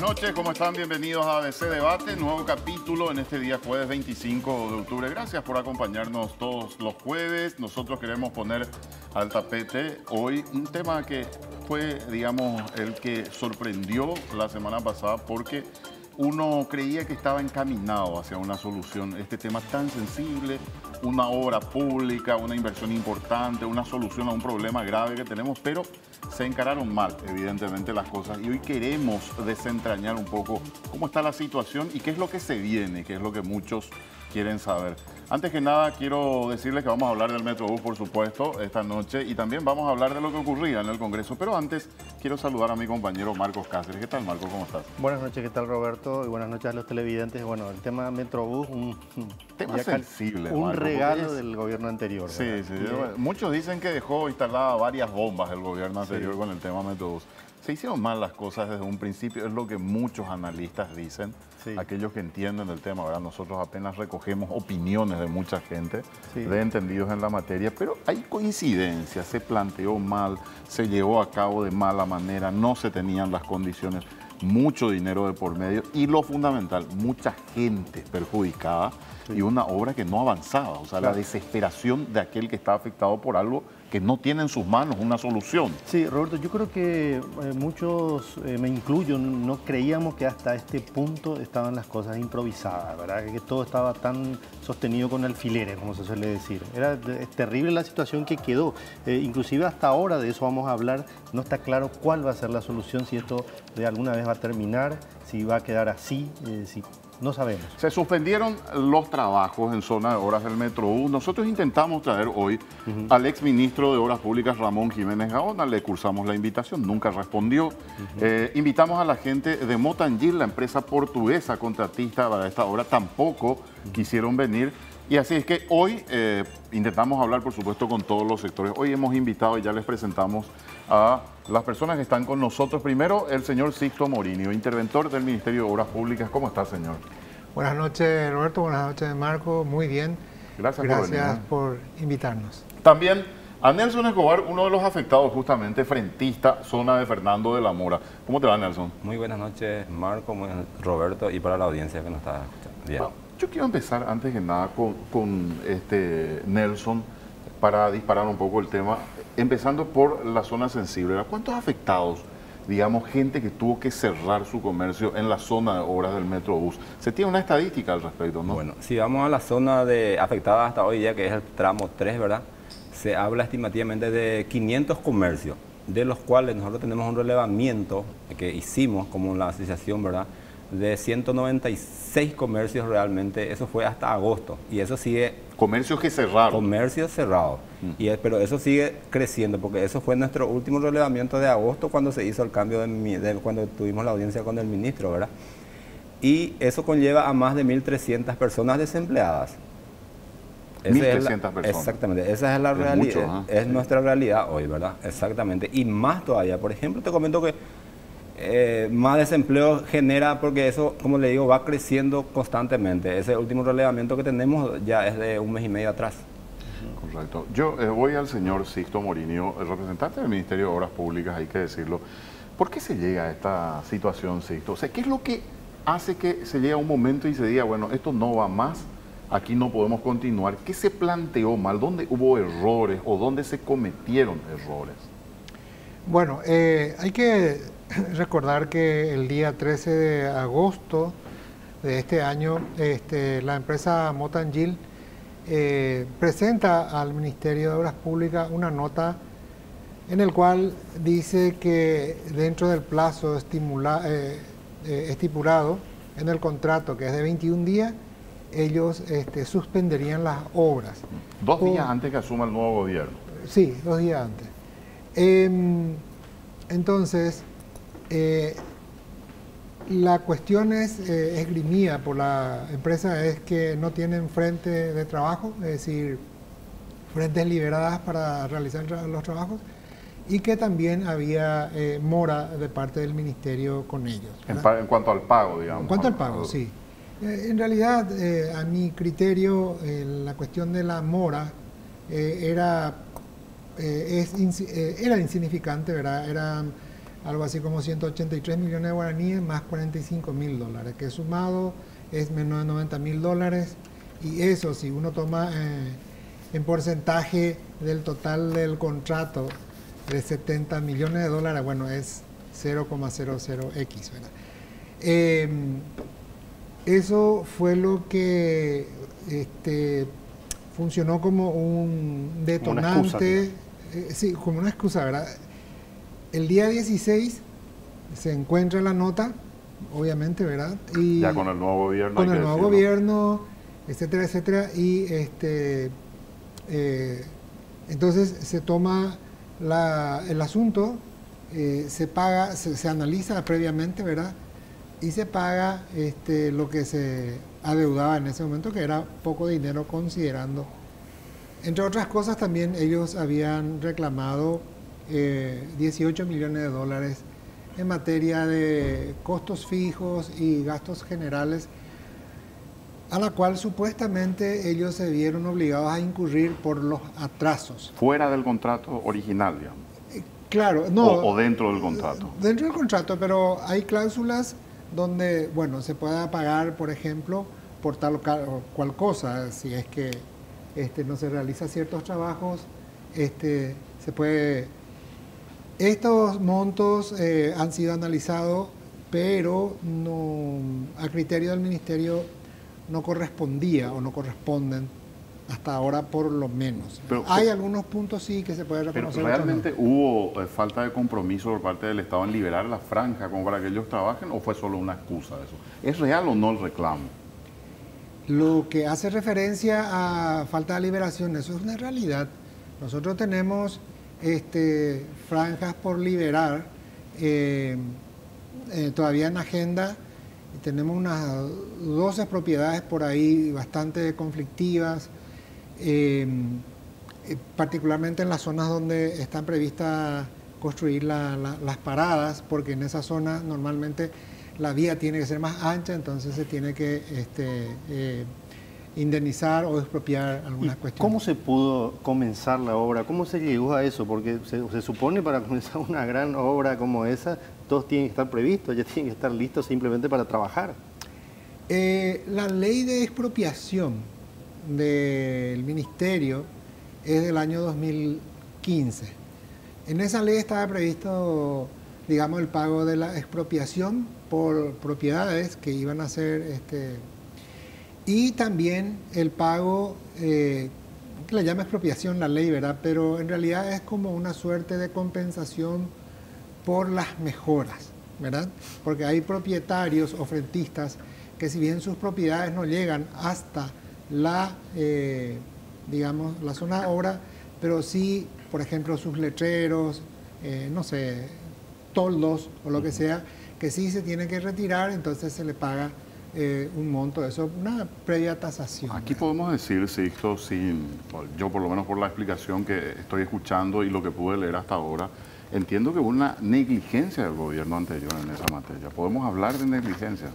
buenas noches, ¿cómo están? Bienvenidos a ABC Debate, nuevo capítulo en este día jueves 25 de octubre. Gracias por acompañarnos todos los jueves. Nosotros queremos poner al tapete hoy un tema que fue, digamos, el que sorprendió la semana pasada porque uno creía que estaba encaminado hacia una solución. Este tema tan sensible, una obra pública, una inversión importante, una solución a un problema grave que tenemos, pero se encararon mal, evidentemente, las cosas. Y hoy queremos desentrañar un poco cómo está la situación y qué es lo que se viene, qué es lo que muchos quieren saber. Antes que nada, quiero decirles que vamos a hablar del Metrobús, por supuesto, esta noche, y también vamos a hablar de lo que ocurría en el Congreso. Pero antes, quiero saludar a mi compañero Marcos Cáceres. ¿Qué tal, Marcos? ¿Cómo estás? Buenas noches, ¿qué tal, Roberto? Y buenas noches a los televidentes. Bueno, el tema Metrobús, un tema sensible, un Marcos, regalo del gobierno anterior. Sí, sí. Muchos dicen que dejó instaladas varias bombas el gobierno anterior con el tema Metrobús. Se hicieron mal las cosas desde un principio, es lo que muchos analistas dicen, aquellos que entienden el tema, ¿verdad? Nosotros apenas recogemos opiniones de mucha gente, de entendidos en la materia, pero hay coincidencias, se planteó mal, se llevó a cabo de mala manera, no se tenían las condiciones, mucho dinero de por medio y lo fundamental, mucha gente perjudicada y una obra que no avanzaba, o sea, la desesperación de aquel que está afectado por algo que no tiene en sus manos una solución. Sí, Roberto, yo creo que muchos, me incluyo, no creíamos que hasta este punto estaban las cosas improvisadas, ¿verdad? Que todo estaba tan sostenido con alfileres, como se suele decir. Es terrible la situación que quedó. Inclusive hasta ahora, de eso vamos a hablar, no está claro cuál va a ser la solución, si esto de alguna vez va a terminar, si va a quedar así, si... No sabemos. Se suspendieron los trabajos en zona de obras del Metrobús. Nosotros intentamos traer hoy al exministro de Obras Públicas, Ramón Jiménez Gaona. Le cursamos la invitación, nunca respondió. Invitamos a la gente de Motangil, la empresa portuguesa contratista para esta obra. Tampoco quisieron venir. Y así es que hoy intentamos hablar, por supuesto, con todos los sectores. Hoy hemos invitado y ya les presentamos a las personas que están con nosotros. Primero, el señor Sixto Morinio, interventor del Ministerio de Obras Públicas. ¿Cómo está, señor? Buenas noches, Roberto. Buenas noches, Marco. Muy bien. Gracias por invitarnos. También a Nelson Escobar, uno de los afectados justamente, frentista, zona de Fernando de la Mora. ¿Cómo te va, Nelson? Muy buenas noches, Marco, Roberto, y para la audiencia que nos está escuchando. Bien. Bueno, yo quiero empezar, antes que nada, con Nelson, para disparar un poco el tema, empezando por la zona sensible. ¿Cuántos afectados, digamos, gente que tuvo que cerrar su comercio en la zona de obras del Metrobús? Se tiene una estadística al respecto, ¿no? Bueno, si vamos a la zona afectada hasta hoy día, que es el tramo 3, ¿verdad? Se habla estimativamente de 500 comercios, de los cuales nosotros tenemos un relevamiento que hicimos como la asociación, ¿verdad?, de 196 comercios realmente. Eso fue hasta agosto y eso sigue... Comercios que cerraron. Comercios cerrados. Pero eso sigue creciendo porque eso fue nuestro último relevamiento de agosto cuando se hizo el cambio cuando tuvimos la audiencia con el ministro, ¿verdad? Y eso conlleva a más de 1.300 personas desempleadas. 1.300 personas. Exactamente, esa es la realidad, mucho, es nuestra realidad hoy, ¿verdad? Exactamente. Y más todavía, por ejemplo, te comento que más desempleo genera, porque eso, como le digo, va creciendo constantemente. Ese último relevamiento que tenemos ya es de un mes y medio atrás. Correcto. Yo voy al señor Sixto Morinio, el representante del Ministerio de Obras Públicas, hay que decirlo. ¿Por qué se llega a esta situación, Sixto? O sea, ¿qué es lo que hace que se llegue a un momento y se diga, bueno, esto no va más, aquí no podemos continuar? ¿Qué se planteó mal? ¿Dónde hubo errores o dónde se cometieron errores? Bueno, hay que recordar que el día 13 de agosto de este año, la empresa Motangil presenta al Ministerio de Obras Públicas una nota en el cual dice que dentro del plazo estipulado en el contrato, que es de 21 días, ellos suspenderían las obras. 2 días antes que asuma el nuevo gobierno. Sí, 2 días antes. Entonces, la cuestión esgrimida por la empresa es que no tienen frente de trabajo, es decir, frentes liberadas para realizar los trabajos, y que también había mora de parte del ministerio con ellos. En cuanto al pago, digamos. En cuanto al pago, sí. En realidad, a mi criterio, la cuestión de la mora era insignificante, ¿verdad? algo así como 183 millones de guaraníes más 45.000 dólares, que sumado es menos de 90.000 dólares. Y eso, si uno toma en porcentaje del total del contrato de 70 millones de dólares, bueno, es 0,00x, ¿verdad? Eso fue lo que funcionó como un detonante, sí, como una excusa, ¿verdad? El día 16 se encuentra la nota, obviamente, ¿verdad? Y ya con el nuevo gobierno. Con el nuevo gobierno, etcétera, etcétera. Y entonces se toma el asunto, se paga, se analiza previamente, ¿verdad? Y se paga lo que se adeudaba en ese momento, que era poco dinero considerando. Entre otras cosas, también ellos habían reclamado 18 millones de dólares en materia de costos fijos y gastos generales, a la cual supuestamente ellos se vieron obligados a incurrir por los atrasos. Fuera del contrato original, digamos. Claro, no. O dentro del contrato. Dentro del contrato, pero hay cláusulas donde, bueno, se pueda pagar, por ejemplo, por tal o cual cosa, si es que no se realizan ciertos trabajos, se puede. Estos montos han sido analizados, pero no, a criterio del ministerio no correspondía o no corresponden hasta ahora por lo menos. Pero, hay algunos puntos sí que se puede reconocer. ¿Pero realmente hubo falta de compromiso por parte del Estado en liberar la franja como para que ellos trabajen o fue solo una excusa de eso? ¿Es real o no el reclamo? Lo que hace referencia a falta de liberación, eso es una realidad. Nosotros tenemos franjas por liberar todavía en agenda. Tenemos unas 12 propiedades por ahí bastante conflictivas, particularmente en las zonas donde están previstas construir las paradas, porque en esa zona normalmente la vía tiene que ser más ancha, entonces se tiene que indemnizar o expropiar algunas cuestiones. ¿Cómo se pudo comenzar la obra? ¿Cómo se llegó a eso? Porque se supone para comenzar una gran obra como esa, todos tienen que estar previstos, ya tienen que estar listos simplemente para trabajar. La ley de expropiación del ministerio es del año 2015. En esa ley estaba previsto, digamos, el pago de la expropiación por propiedades que iban a ser, y también el pago, que le llama expropiación la ley, ¿verdad? Pero en realidad es como una suerte de compensación por las mejoras, ¿verdad? Porque hay propietarios o frentistas que si bien sus propiedades no llegan hasta la, digamos, la zona de obra, pero sí, por ejemplo, sus letreros, no sé, toldos o lo que sea, que sí se tiene que retirar, entonces se le paga un monto, eso, una previa tasación. Aquí podemos decir, Sixto, yo por lo menos por la explicación que estoy escuchando y lo que pude leer hasta ahora, entiendo que hubo una negligencia del gobierno anterior en esa materia. ¿Podemos hablar de negligencia?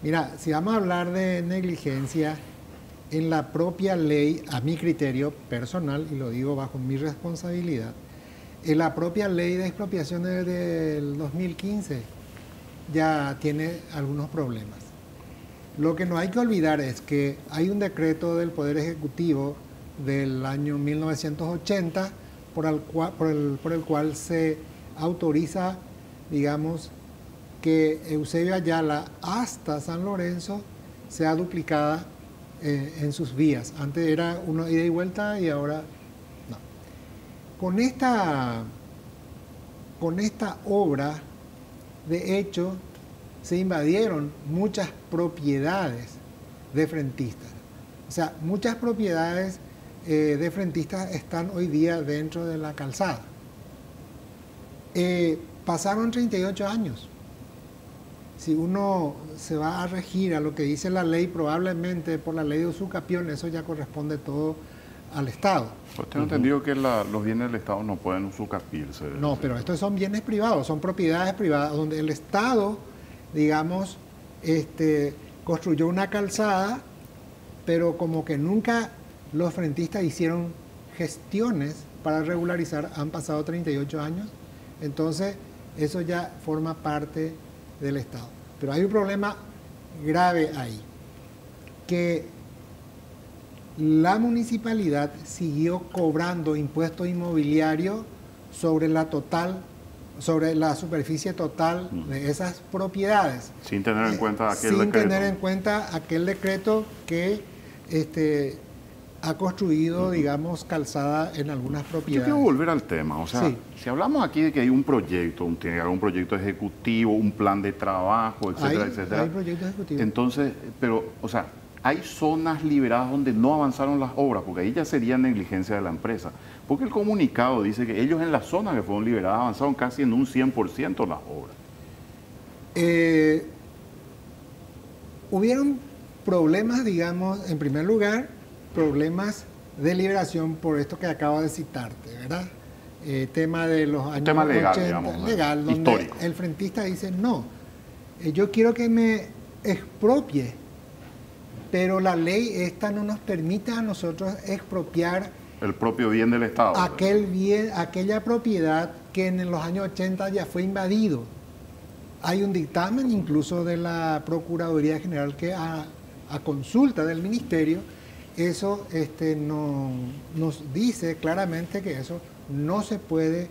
Mira, si vamos a hablar de negligencia, en la propia ley, a mi criterio personal, y lo digo bajo mi responsabilidad, en la propia ley de expropiación del 2015 ya tiene algunos problemas. Lo que no hay que olvidar es que hay un decreto del Poder Ejecutivo del año 1980 por el cual se autoriza, digamos, que Eusebio Ayala hasta San Lorenzo sea duplicada en sus vías. Antes era uno ida y vuelta y ahora no. Con esta obra, de hecho, se invadieron muchas propiedades de frentistas. O sea, muchas propiedades de frentistas están hoy día dentro de la calzada. Pasaron 38 años. Si uno se va a regir a lo que dice la ley, probablemente por la ley de usucapión, eso ya corresponde todo al Estado. Pues tengo entendido que los bienes del Estado no pueden usucapirse. No, pero estos son bienes privados, son propiedades privadas, donde el Estado, digamos, construyó una calzada, pero como que nunca los frentistas hicieron gestiones para regularizar, han pasado 38 años, entonces eso ya forma parte del Estado. Pero hay un problema grave ahí, que la municipalidad siguió cobrando impuesto inmobiliario sobre la superficie total de esas propiedades. Sin tener en cuenta aquel sin decreto. tener en cuenta aquel decreto que ha construido, digamos, calzada en algunas Yo propiedades. quiero volver al tema, o sea, Sí. si hablamos aquí de que hay un proyecto, tiene que haber un proyecto ejecutivo, un plan de trabajo, etcétera, etcétera. Hay proyectos ejecutivos. Entonces, pero, o sea, hay zonas liberadas donde no avanzaron las obras, porque ahí ya sería negligencia de la empresa. Porque el comunicado dice que ellos en las zonas que fueron liberadas avanzaron casi en un 100% las obras. Hubieron problemas, digamos, en primer lugar, problemas de liberación por esto que acabo de citarte, ¿verdad? Tema de los años tema legal, 80, digamos, ¿no? legal, donde Histórico. el frentista dice, no, yo quiero que me expropie, pero la ley esta no nos permite a nosotros expropiar El propio bien del Estado. aquel bien, aquella propiedad que en los años 80 ya fue invadido. Hay un dictamen incluso de la Procuraduría General que a consulta del Ministerio, eso nos dice claramente que eso no se puede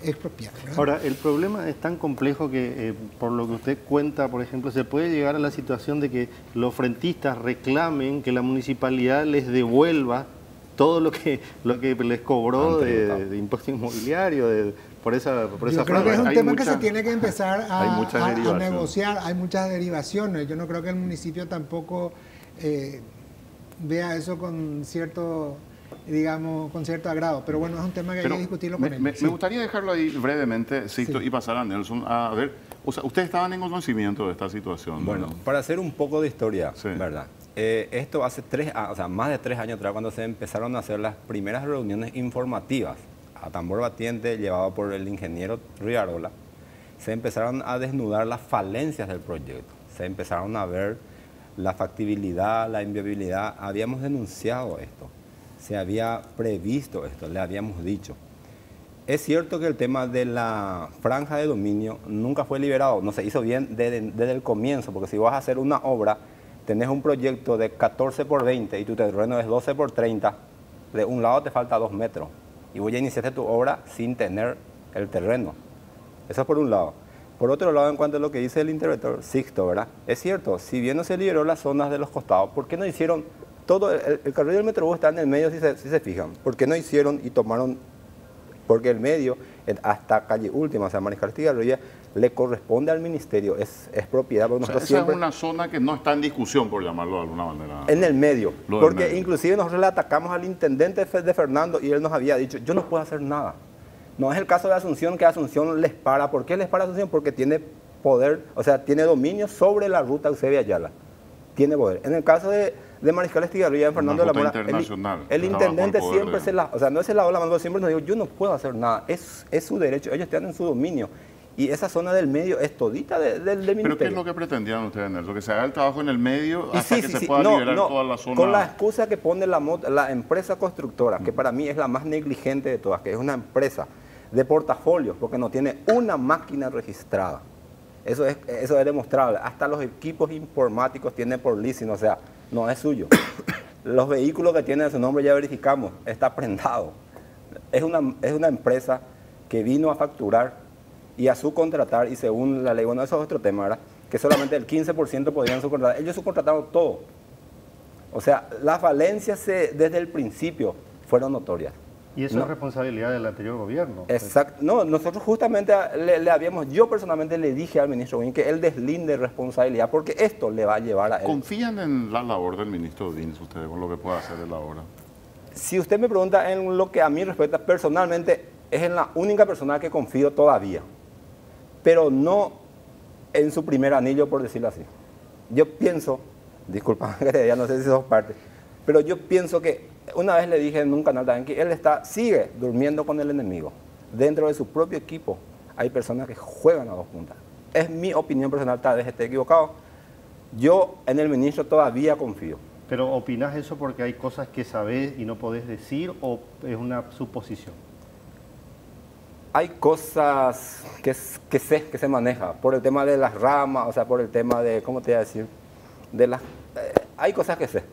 expropiar, ¿verdad? Ahora, el problema es tan complejo que, por lo que usted cuenta, por ejemplo, se puede llegar a la situación de que los frentistas reclamen que la municipalidad les devuelva todo lo que les cobró de impuesto inmobiliario, por esa Yo creo que es un Hay tema que muchas- se tiene que empezar hay muchas a derivaciones. negociar. Hay muchas derivaciones. Yo no creo que el municipio tampoco vea eso con cierto, digamos, con cierto agrado. Pero bueno, es un tema que hay Pero que discutirlo con él. me Sí. gustaría dejarlo ahí brevemente, Sixto, Sí. y pasar a Nelson. A ver, o sea, ustedes estaban en conocimiento de esta situación. Bueno, ¿no? para hacer un poco de historia, Sí. ¿verdad? Esto hace más de 3 años atrás, cuando se empezaron a hacer las primeras reuniones informativas a tambor batiente, llevado por el ingeniero Riarola, se empezaron a desnudar las falencias del proyecto. Se empezaron a ver la factibilidad, la inviabilidad. Habíamos denunciado esto, se había previsto esto, le habíamos dicho. Es cierto que el tema de la franja de dominio nunca fue liberado, no se hizo bien desde el comienzo, porque si vas a hacer una obra, tenés un proyecto de 14 por 20 y tu terreno es 12 por 30, de un lado te falta 2 metros y vos ya iniciaste tu obra sin tener el terreno. Eso es por un lado. Por otro lado, en cuanto a lo que dice el interventor Sixto, ¿verdad? Es cierto, si bien no se liberó las zonas de los costados, ¿por qué no hicieron todo? El carril del Metrobús está en el medio, si se fijan. ¿Por qué no hicieron y tomaron? Porque el medio, hasta calle última, o sea, Mariscal Estigarribia, le corresponde al ministerio, es propiedad. Porque O sea, nosotros esa siempre, es una zona que no está en discusión, por llamarlo de alguna manera. en el medio, Lo del porque medio. inclusive nosotros le atacamos al intendente de Fernando y él nos había dicho, yo no puedo hacer nada. No es el caso de Asunción, que Asunción les para. ¿Por qué les para Asunción? Porque tiene poder, o sea, tiene dominio sobre la ruta Eusebio-Ayala. Tiene poder. En el caso de Mariscal Estigarribia, en Fernando de la ruta Mora, internacional, el está bajo el intendente poder siempre de- o sea, no es el lado de la mano, siempre nos digo, yo no puedo hacer nada. Es su derecho, ellos están en su dominio. Y esa zona del medio es todita del ministerio. ¿Pero qué es lo que pretendían ustedes, Nelson? Que se haga el trabajo en el medio Y hasta sí, que sí, se sí. pueda No, liberar no, toda la zona. con la excusa que pone la empresa constructora, que para mí es la más negligente de todas, que es una empresa de portafolio, porque no tiene una máquina registrada. Eso es demostrable. Hasta los equipos informáticos tienen por leasing, o sea, no es suyo. Los vehículos que tienen su nombre ya verificamos, está prendado. Es una empresa que vino a facturar y a subcontratar, y según la ley, bueno, eso es otro tema, ¿verdad? Que solamente el 15% podrían subcontratar. Ellos subcontrataron todo. O sea, las falencias desde el principio fueron notorias. Y eso No. es responsabilidad del anterior gobierno. Exacto. No, nosotros justamente yo personalmente le dije al ministro Wynn que él deslinde responsabilidad, porque esto le va a llevar a él. ¿Confían en la labor del ministro Dins ustedes con lo que pueda hacer de la obra? Si usted me pregunta en lo que a mí respecta, personalmente es en la única persona que confío todavía, pero no en su primer anillo, por decirlo así. Yo pienso, disculpa, ya no sé si sos parte, pero yo pienso que una vez le dije en un canal también que él sigue durmiendo con el enemigo. Dentro de su propio equipo hay personas que juegan a dos puntas. Es mi opinión personal, tal vez esté equivocado. Yo en el ministro todavía confío. Pero ¿opinás eso porque hay cosas que sabés y no podés decir o es una suposición? hay cosas que sé que se maneja por el tema de las ramas, o sea, por el tema de, ¿cómo te voy a decir? Hay cosas que sé.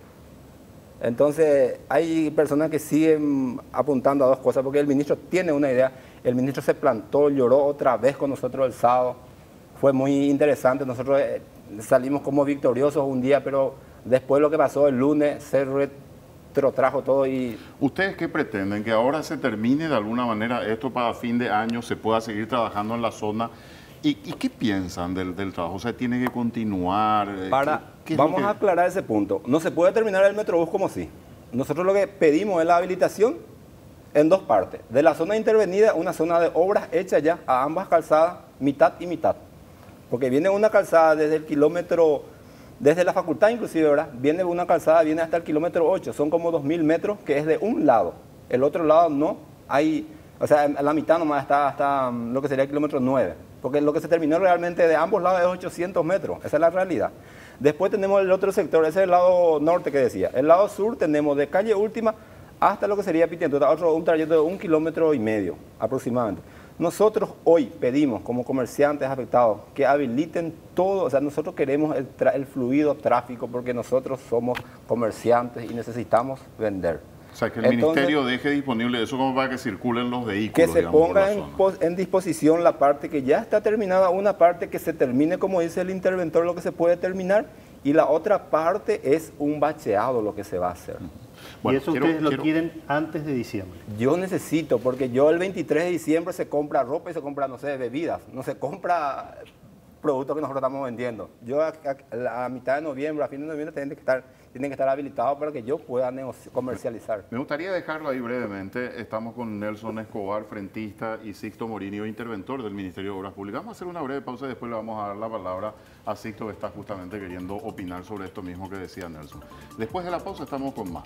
Entonces, hay personas que siguen apuntando a dos cosas, porque el ministro tiene una idea. El ministro se plantó, lloró otra vez con nosotros el sábado. Fue muy interesante. Nosotros salimos como victoriosos un día, pero después lo que pasó el lunes se retrotrajo todo y... ¿Ustedes qué pretenden? ¿Que ahora se termine de alguna manera esto para fin de año, se pueda seguir trabajando en la zona? ¿Y qué piensan del trabajo? O sea, ¿tiene que continuar? Vamos a aclarar ese punto. No se puede terminar el Metrobús como sí. Nosotros lo que pedimos es la habilitación en dos partes. De la zona intervenida, una zona de obras hechas ya a ambas calzadas, mitad y mitad. Porque viene una calzada desde el kilómetro, desde la facultad inclusive, ¿verdad? Viene una calzada, viene hasta el kilómetro 8, son como 2000 metros, que es de un lado. El otro lado no hay, o sea, la mitad nomás está hasta lo que sería el kilómetro 9. Porque lo que se terminó realmente de ambos lados es 800 metros, esa es la realidad. Después tenemos el otro sector, ese es el lado norte que decía. El lado sur tenemos de calle Última hasta lo que sería Pitiantuta, un trayecto de 1,5 kilómetros aproximadamente. Nosotros hoy pedimos como comerciantes afectados que habiliten todo, o sea, nosotros queremos el fluido tráfico porque nosotros somos comerciantes y necesitamos vender. O sea, que el ministerio deje disponible eso como para que circulen los vehículos. Que se ponga en disposición la parte que ya está terminada, una parte que se termine, como dice el interventor, lo que se puede terminar, y la otra parte es un bacheado lo que se va a hacer. Bueno, y eso ustedes lo quieren antes de diciembre. Yo necesito, porque yo el 23 de diciembre se compra ropa y se compra, no sé, bebidas, no se compra productos que nosotros estamos vendiendo. Yo a mitad de noviembre, a fin de noviembre, tienen que estar habilitados para que yo pueda comercializar. Me gustaría dejarlo ahí brevemente. Estamos con Nelson Escobar, frentista, y Sixto Morinio, interventor del Ministerio de Obras Públicas. Vamos a hacer una breve pausa y después le vamos a dar la palabra a Sixto, que está justamente queriendo opinar sobre esto mismo que decía Nelson. Después de la pausa estamos con más.